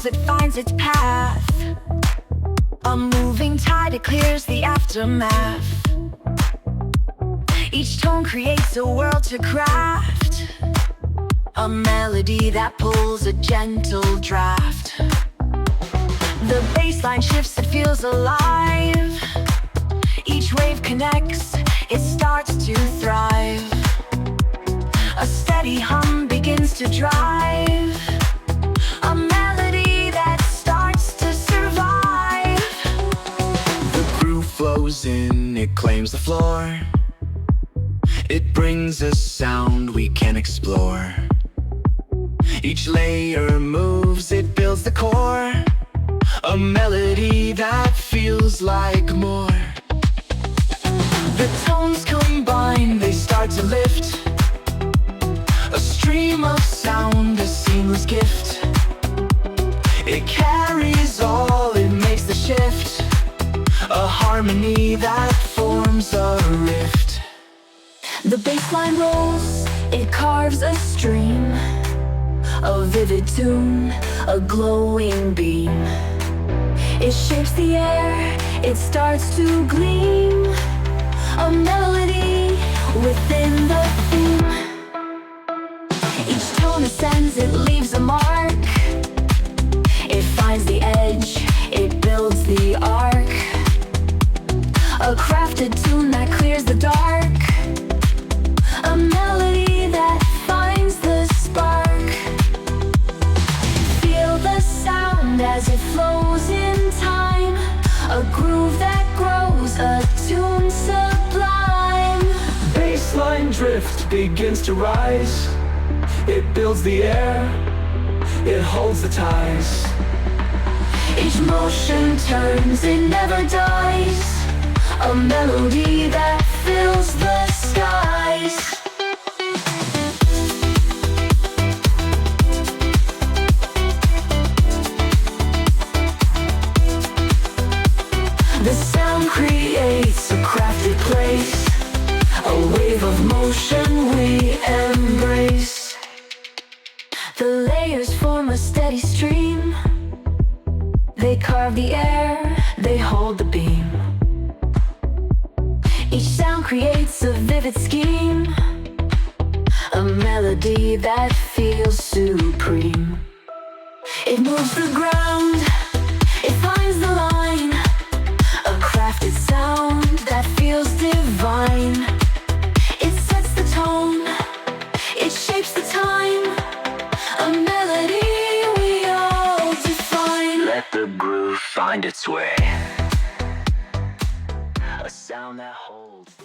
it finds its path. A moving tide, it clears the aftermath. Each tone creates a world to craft, a melody that pulls a gentle draft. The bass line shifts, it feels alive. Each wave connects, it starts to thrive. A steady hum begins to drive, a melody that starts to survive. The groove flows in, it claims the floor. It brings a sound we can explore. Each layer moves, it builds the core, a melody that feels like more. The tones combine, they start to lift, a stream of sound, a seamless gift. It carries all, it makes the shift, a harmony that forms a rift. The bass line rolls, it carves a stream, a vivid tune, a glowing beam. It shapes the air, it starts to gleam, a melody within the theme. Each tone ascends, it leaves a mark. It finds the edge, it builds the arc, a crafted tune that clears the dark, a melody that finds the spark. Feel the sound as it flows in time, a groove that grows, a tune sublime. Bassline drift begins to rise. It builds the air, it holds the ties. Each motion turns, it never dies, a melody that fills the skies. The sound creates a crafted place, a wave of motion we embrace. The layers form a steady stream, they carve the air, they hold the beam. Each sound creates a vivid scheme, a melody that feels supreme. It moves the ground, it finds the line, a crafted sound that feels divine. It sets the tone, it shapes the time, a melody we all define. Let the groove find its way, a sound that holds the